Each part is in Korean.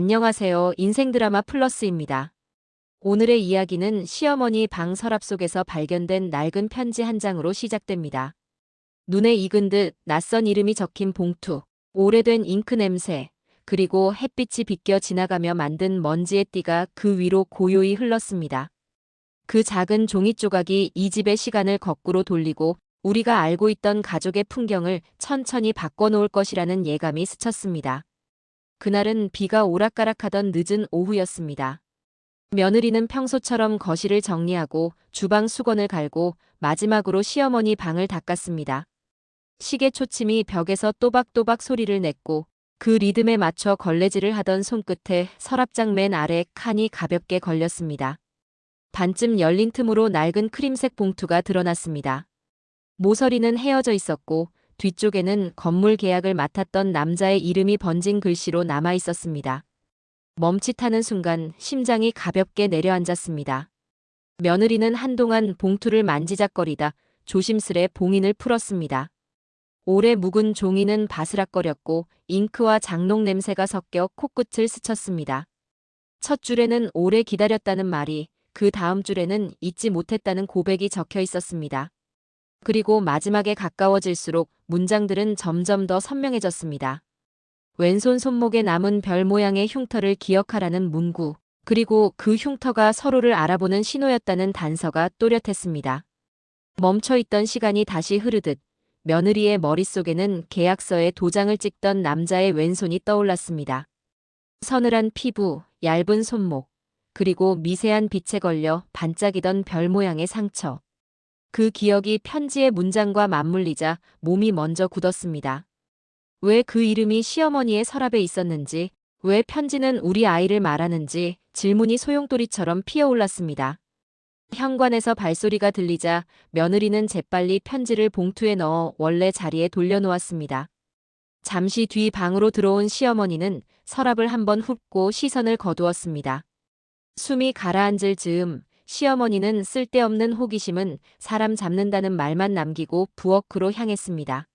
안녕하세요. 인생드라마 플러스입니다. 오늘의 이야기는 시어머니 방 서랍 속에서 발견된 낡은 편지 한 장으로 시작됩니다. 눈에 익은 듯 낯선 이름이 적힌 봉투, 오래된 잉크 냄새, 그리고 햇빛이 비껴 지나가며 만든 먼지의 띠가 그 위로 고요히 흘렀습니다. 그 작은 종이 조각이 이 집의 시간을 거꾸로 돌리고 우리가 알고 있던 가족의 풍경을 천천히 바꿔놓을 것이라는 예감이 스쳤습니다. 그날은 비가 오락가락하던 늦은 오후였습니다. 며느리는 평소처럼 거실을 정리하고 주방 수건을 갈고 마지막으로 시어머니 방을 닦았습니다. 시계 초침이 벽에서 또박또박 소리를 냈고 그 리듬에 맞춰 걸레질을 하던 손끝에 서랍장 맨 아래 칸이 가볍게 걸렸습니다. 반쯤 열린 틈으로 낡은 크림색 봉투가 드러났습니다. 모서리는 헤어져 있었고 뒤쪽에는 건물 계약을 맡았던 남자의 이름이 번진 글씨로 남아 있었습니다. 멈칫하는 순간 심장이 가볍게 내려앉았습니다. 며느리는 한동안 봉투를 만지작거리다 조심스레 봉인을 풀었습니다. 오래 묵은 종이는 바스락거렸고 잉크와 장롱 냄새가 섞여 코끝을 스쳤습니다. 첫 줄에는 오래 기다렸다는 말이, 그 다음 줄에는 잊지 못했다는 고백이 적혀 있었습니다. 그리고 마지막에 가까워질수록 문장들은 점점 더 선명해졌습니다. 왼손 손목에 남은 별 모양의 흉터를 기억하라는 문구, 그리고 그 흉터가 서로를 알아보는 신호였다는 단서가 또렷했습니다. 멈춰있던 시간이 다시 흐르듯 며느리의 머릿속에는 계약서에 도장을 찍던 남자의 왼손이 떠올랐습니다. 서늘한 피부, 얇은 손목, 그리고 미세한 빛에 걸려 반짝이던 별 모양의 상처. 그 기억이 편지의 문장과 맞물리자 몸이 먼저 굳었습니다. 왜 그 이름이 시어머니의 서랍에 있었는지, 왜 편지는 우리 아이를 말하는지 질문이 소용돌이처럼 피어올랐습니다. 현관에서 발소리가 들리자 며느리는 재빨리 편지를 봉투에 넣어 원래 자리에 돌려놓았습니다. 잠시 뒤 방으로 들어온 시어머니는 서랍을 한번 훑고 시선을 거두었습니다. 숨이 가라앉을 즈음 시어머니는 쓸데없는 호기심은 사람 잡는다는 말만 남기고 부엌으로 향했습니다.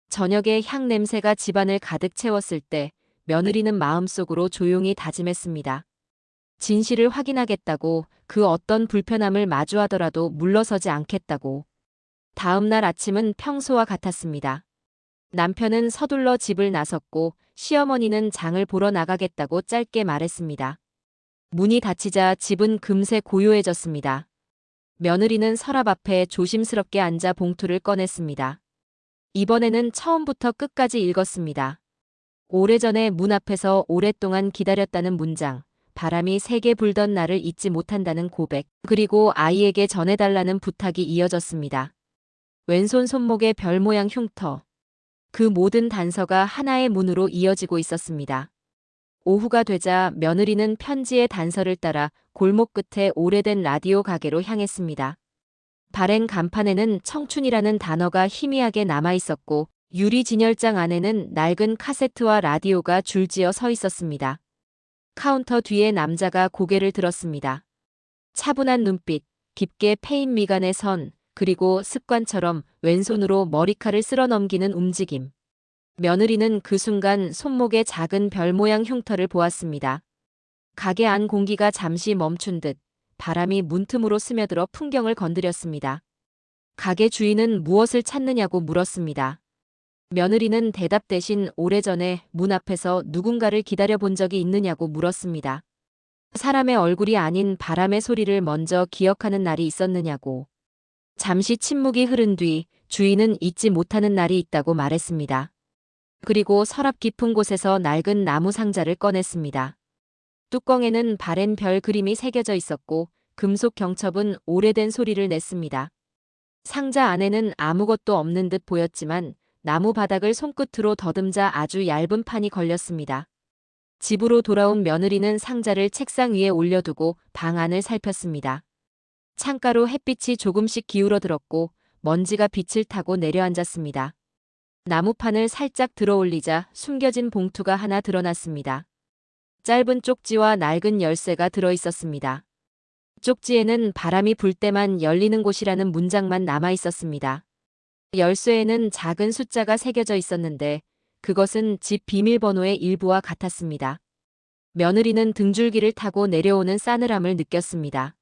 저녁에 향 냄새가 집안을 가득 채웠을 때 며느리는 마음속으로 조용히 다짐했습니다. 진실을 확인하겠다고, 그 어떤 불편함을 마주하더라도 물러서지 않겠다고. 다음 날 아침은 평소와 같았습니다. 남편은 서둘러 집을 나섰고 시어머니는 장을 보러 나가겠다고 짧게 말했습니다. 문이 닫히자 집은 금세 고요해졌습니다. 며느리는 서랍 앞에 조심스럽게 앉아 봉투를 꺼냈습니다. 이번에는 처음부터 끝까지 읽었습니다. 오래전에 문 앞에서 오랫동안 기다렸다는 문장, 바람이 세게 불던 날을 잊지 못한다는 고백, 그리고 아이에게 전해달라는 부탁이 이어졌습니다. 왼손 손목의 별 모양 흉터. 그 모든 단서가 하나의 문으로 이어지고 있었습니다. 오후가 되자 며느리는 편지의 단서를 따라 골목 끝에 오래된 라디오 가게로 향했습니다. 발행 간판에는 청춘이라는 단어가 희미하게 남아 있었고 유리 진열장 안에는 낡은 카세트와 라디오가 줄지어 서 있었습니다. 카운터 뒤에 남자가 고개를 들었습니다. 차분한 눈빛, 깊게 패인 미간의 선, 그리고 습관처럼 왼손으로 머리칼을 쓸어 넘기는 움직임. 며느리는 그 순간 손목에 작은 별 모양 흉터를 보았습니다. 가게 안 공기가 잠시 멈춘 듯 바람이 문틈으로 스며들어 풍경을 건드렸습니다. 가게 주인은 무엇을 찾느냐고 물었습니다. 며느리는 대답 대신 오래전에 문 앞에서 누군가를 기다려본 적이 있느냐고 물었습니다. 사람의 얼굴이 아닌 바람의 소리를 먼저 기억하는 날이 있었느냐고. 잠시 침묵이 흐른 뒤 주인은 잊지 못하는 날이 있다고 말했습니다. 그리고 서랍 깊은 곳에서 낡은 나무 상자를 꺼냈습니다. 뚜껑에는 바랜 별 그림이 새겨져 있었고 금속 경첩은 오래된 소리를 냈습니다. 상자 안에는 아무것도 없는 듯 보였지만 나무 바닥을 손끝으로 더듬자 아주 얇은 판이 걸렸습니다. 집으로 돌아온 며느리는 상자를 책상 위에 올려두고 방 안을 살폈습니다. 창가로 햇빛이 조금씩 기울어들었고 먼지가 빛을 타고 내려앉았습니다. 나무판을 살짝 들어올리자 숨겨진 봉투가 하나 드러났습니다. 짧은 쪽지와 낡은 열쇠가 들어있었습니다. 쪽지에는 바람이 불 때만 열리는 곳이라는 문장만 남아 있었습니다. 열쇠에는 작은 숫자가 새겨져 있었는데 그것은 집 비밀번호의 일부와 같았습니다. 며느리는 등줄기를 타고 내려오는 싸늘함을 느꼈습니다.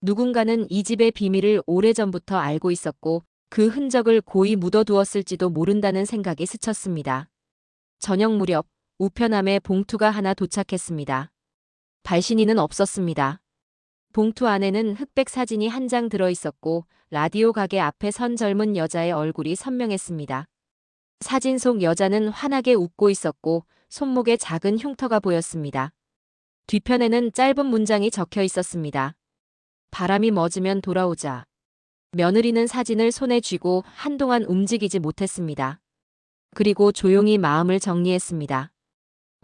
누군가는 이 집의 비밀을 오래전부터 알고 있었고 그 흔적을 고이 묻어두었을지도 모른다는 생각이 스쳤습니다. 저녁 무렵 우편함에 봉투가 하나 도착했습니다. 발신인은 없었습니다. 봉투 안에는 흑백 사진이 한 장 들어있었고 라디오 가게 앞에 선 젊은 여자의 얼굴이 선명했습니다. 사진 속 여자는 환하게 웃고 있었고 손목에 작은 흉터가 보였습니다. 뒤편에는 짧은 문장이 적혀 있었습니다. 바람이 멎으면 돌아오자. 며느리는 사진을 손에 쥐고 한동안 움직이지 못했습니다. 그리고 조용히 마음을 정리했습니다.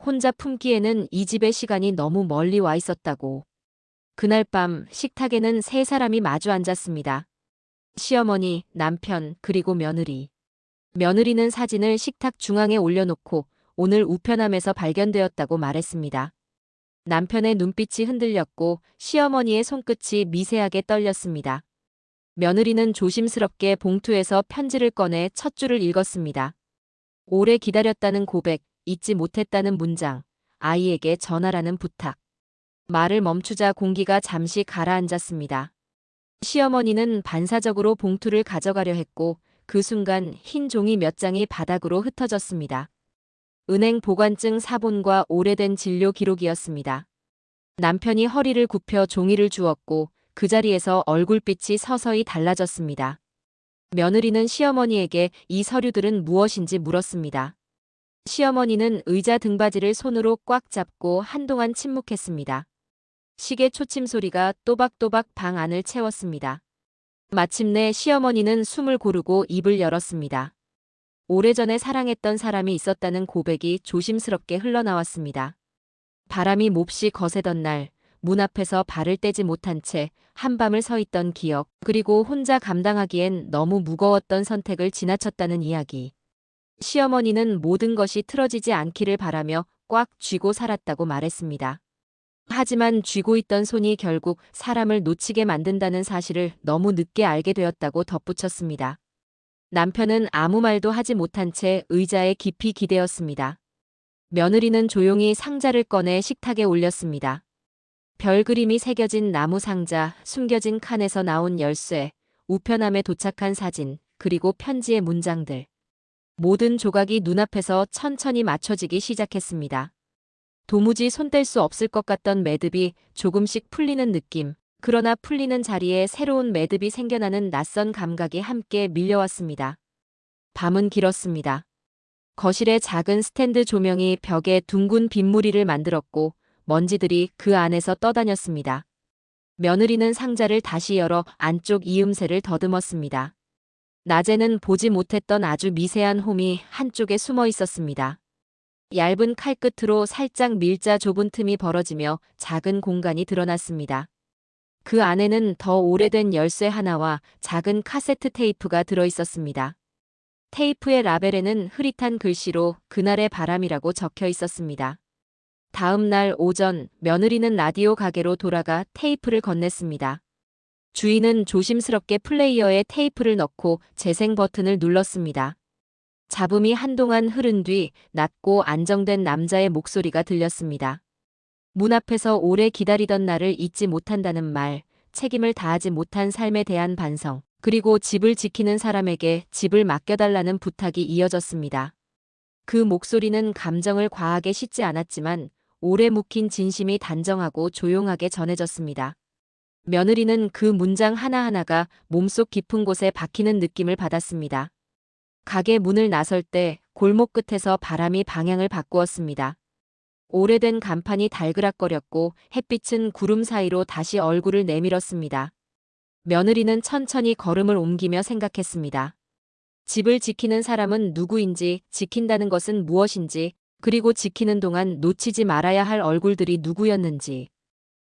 혼자 품기에는 이 집의 시간이 너무 멀리 와 있었다고. 그날 밤 식탁에는 세 사람이 마주 앉았습니다. 시어머니, 남편, 그리고 며느리. 며느리는 사진을 식탁 중앙에 올려놓고 오늘 우편함에서 발견되었다고 말했습니다. 남편의 눈빛이 흔들렸고 시어머니의 손끝이 미세하게 떨렸습니다. 며느리는 조심스럽게 봉투에서 편지를 꺼내 첫 줄을 읽었습니다. 오래 기다렸다는 고백, 잊지 못했다는 문장, 아이에게 전하라는 부탁. 말을 멈추자 공기가 잠시 가라앉았습니다. 시어머니는 반사적으로 봉투를 가져가려 했고 그 순간 흰 종이 몇 장이 바닥으로 흩어졌습니다. 은행 보관증 사본과 오래된 진료 기록이었습니다. 남편이 허리를 굽혀 종이를 주었고 그 자리에서 얼굴빛이 서서히 달라졌습니다. 며느리는 시어머니에게 이 서류들은 무엇인지 물었습니다. 시어머니는 의자 등받이를 손으로 꽉 잡고 한동안 침묵했습니다. 시계 초침 소리가 또박또박 방 안을 채웠습니다. 마침내 시어머니는 숨을 고르고 입을 열었습니다. 오래전에 사랑했던 사람이 있었다는 고백이 조심스럽게 흘러나왔습니다. 바람이 몹시 거세던 날, 문 앞에서 발을 떼지 못한 채 한밤을 서 있던 기억, 그리고 혼자 감당하기엔 너무 무거웠던 선택을 지나쳤다는 이야기. 시어머니는 모든 것이 틀어지지 않기를 바라며 꽉 쥐고 살았다고 말했습니다. 하지만 쥐고 있던 손이 결국 사람을 놓치게 만든다는 사실을 너무 늦게 알게 되었다고 덧붙였습니다. 남편은 아무 말도 하지 못한 채 의자에 깊이 기대었습니다. 며느리는 조용히 상자를 꺼내 식탁에 올렸습니다. 별 그림이 새겨진 나무 상자, 숨겨진 칸에서 나온 열쇠, 우편함에 도착한 사진, 그리고 편지의 문장들. 모든 조각이 눈앞에서 천천히 맞춰지기 시작했습니다. 도무지 손댈 수 없을 것 같던 매듭이 조금씩 풀리는 느낌. 그러나 풀리는 자리에 새로운 매듭이 생겨나는 낯선 감각이 함께 밀려왔습니다. 밤은 길었습니다. 거실의 작은 스탠드 조명이 벽에 둥근 빗무리를 만들었고 먼지들이 그 안에서 떠다녔습니다. 며느리는 상자를 다시 열어 안쪽 이음새를 더듬었습니다. 낮에는 보지 못했던 아주 미세한 홈이 한쪽에 숨어 있었습니다. 얇은 칼끝으로 살짝 밀자 좁은 틈이 벌어지며 작은 공간이 드러났습니다. 그 안에는 더 오래된 열쇠 하나와 작은 카세트 테이프가 들어있었습니다. 테이프의 라벨에는 흐릿한 글씨로 그날의 바람이라고 적혀 있었습니다. 다음 날 오전 며느리는 라디오 가게로 돌아가 테이프를 건넸습니다. 주인은 조심스럽게 플레이어에 테이프를 넣고 재생 버튼을 눌렀습니다. 잡음이 한동안 흐른 뒤 낮고 안정된 남자의 목소리가 들렸습니다. 문 앞에서 오래 기다리던 날을 잊지 못한다는 말, 책임을 다하지 못한 삶에 대한 반성, 그리고 집을 지키는 사람에게 집을 맡겨달라는 부탁이 이어졌습니다. 그 목소리는 감정을 과하게 싣지 않았지만 오래 묵힌 진심이 단정하고 조용하게 전해졌습니다. 며느리는 그 문장 하나하나가 몸속 깊은 곳에 박히는 느낌을 받았습니다. 가게 문을 나설 때 골목 끝에서 바람이 방향을 바꾸었습니다. 오래된 간판이 달그락거렸고 햇빛은 구름 사이로 다시 얼굴을 내밀었습니다. 며느리는 천천히 걸음을 옮기며 생각했습니다. 집을 지키는 사람은 누구인지, 지킨다는 것은 무엇인지, 그리고 지키는 동안 놓치지 말아야 할 얼굴들이 누구였는지.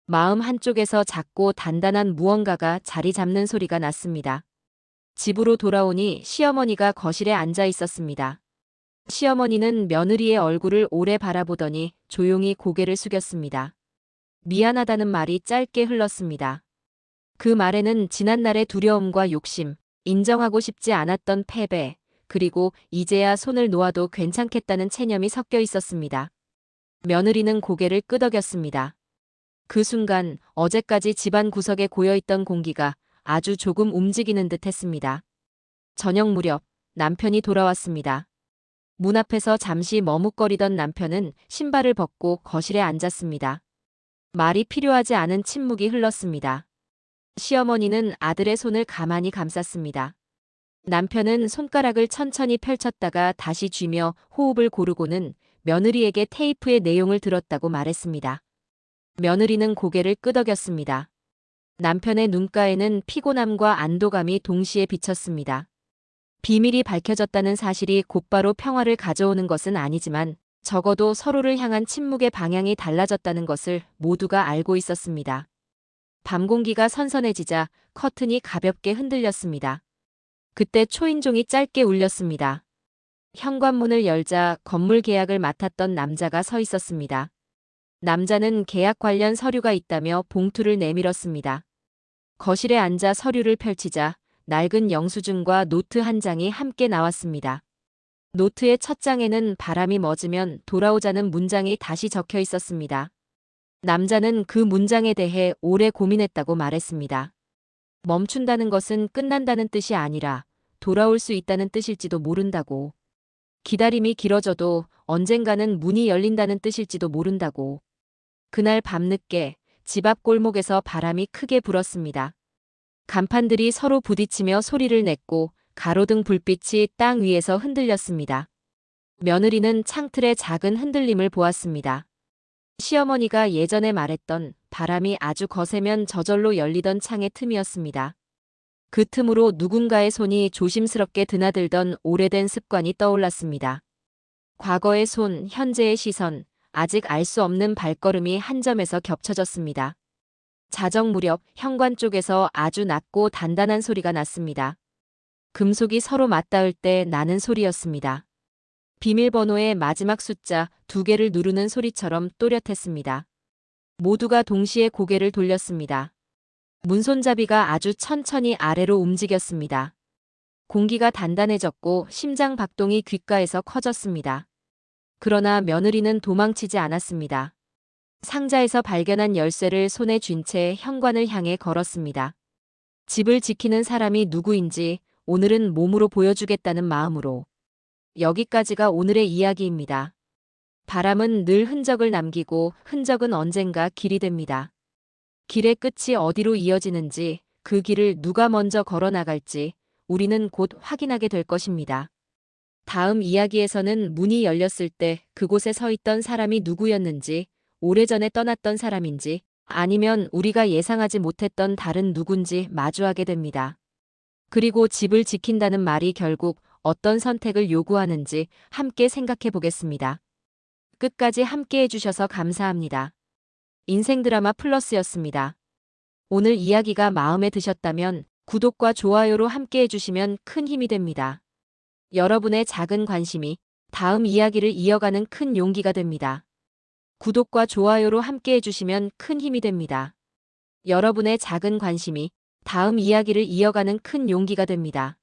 마음 한쪽에서 작고 단단한 무언가가 자리 잡는 소리가 났습니다. 집으로 돌아오니 시어머니가 거실에 앉아 있었습니다. 시어머니는 며느리의 얼굴을 오래 바라보더니 조용히 고개를 숙였습니다. 미안하다는 말이 짧게 흘렀습니다. 그 말에는 지난날의 두려움과 욕심, 인정하고 싶지 않았던 패배, 그리고 이제야 손을 놓아도 괜찮겠다는 체념이 섞여 있었습니다. 며느리는 고개를 끄덕였습니다. 그 순간 어제까지 집안 구석에 고여있던 공기가 아주 조금 움직이는 듯 했습니다. 저녁 무렵 남편이 돌아왔습니다. 문 앞에서 잠시 머뭇거리던 남편은 신발을 벗고 거실에 앉았습니다. 말이 필요하지 않은 침묵이 흘렀습니다. 시어머니는 아들의 손을 가만히 감쌌습니다. 남편은 손가락을 천천히 펼쳤다가 다시 쥐며 호흡을 고르고는 며느리에게 테이프의 내용을 들었다고 말했습니다. 며느리는 고개를 끄덕였습니다. 남편의 눈가에는 피곤함과 안도감이 동시에 비쳤습니다. 비밀이 밝혀졌다는 사실이 곧바로 평화를 가져오는 것은 아니지만 적어도 서로를 향한 침묵의 방향이 달라졌다는 것을 모두가 알고 있었습니다. 밤 공기가 선선해지자 커튼이 가볍게 흔들렸습니다. 그때 초인종이 짧게 울렸습니다. 현관문을 열자 건물 계약을 맡았던 남자가 서 있었습니다. 남자는 계약 관련 서류가 있다며 봉투를 내밀었습니다. 거실에 앉아 서류를 펼치자 낡은 영수증과 노트 한 장이 함께 나왔습니다. 노트의 첫 장에는 바람이 멎으면 돌아오자는 문장이 다시 적혀 있었습니다. 남자는 그 문장에 대해 오래 고민했다고 말했습니다. 멈춘다는 것은 끝난다는 뜻이 아니라 돌아올 수 있다는 뜻일지도 모른다고. 기다림이 길어져도 언젠가는 문이 열린다는 뜻일지도 모른다고. 그날 밤늦게 집 앞 골목에서 바람이 크게 불었습니다. 간판들이 서로 부딪히며 소리를 냈고 가로등 불빛이 땅 위에서 흔들렸습니다. 며느리는 창틀의 작은 흔들림을 보았습니다. 시어머니가 예전에 말했던 바람이 아주 거세면 저절로 열리던 창의 틈이었습니다. 그 틈으로 누군가의 손이 조심스럽게 드나들던 오래된 습관이 떠올랐습니다. 과거의 손, 현재의 시선, 아직 알 수 없는 발걸음이 한 점에서 겹쳐졌습니다. 자정 무렵 현관 쪽에서 아주 낮고 단단한 소리가 났습니다. 금속이 서로 맞닿을 때 나는 소리였습니다. 비밀번호의 마지막 숫자 2개를 누르는 소리처럼 또렷했습니다. 모두가 동시에 고개를 돌렸습니다. 문손잡이가 아주 천천히 아래로 움직였습니다. 공기가 단단해졌고 심장 박동이 귓가에서 커졌습니다. 그러나 며느리는 도망치지 않았습니다. 상자에서 발견한 열쇠를 손에 쥔 채 현관을 향해 걸었습니다. 집을 지키는 사람이 누구인지 오늘은 몸으로 보여주겠다는 마음으로. 여기까지가 오늘의 이야기입니다. 바람은 늘 흔적을 남기고 흔적은 언젠가 길이 됩니다. 길의 끝이 어디로 이어지는지, 그 길을 누가 먼저 걸어나갈지 우리는 곧 확인하게 될 것입니다. 다음 이야기에서는 문이 열렸을 때 그곳에 서 있던 사람이 누구였는지, 오래전에 떠났던 사람인지, 아니면 우리가 예상하지 못했던 다른 누군지 마주하게 됩니다. 그리고 집을 지킨다는 말이 결국 어떤 선택을 요구하는지 함께 생각해 보겠습니다. 끝까지 함께 해주셔서 감사합니다. 인생 드라마 플러스였습니다. 오늘 이야기가 마음에 드셨다면 구독과 좋아요로 함께 해주시면 큰 힘이 됩니다. 여러분의 작은 관심이 다음 이야기를 이어가는 큰 용기가 됩니다. 구독과 좋아요로 함께 해주시면 큰 힘이 됩니다. 여러분의 작은 관심이 다음 이야기를 이어가는 큰 용기가 됩니다.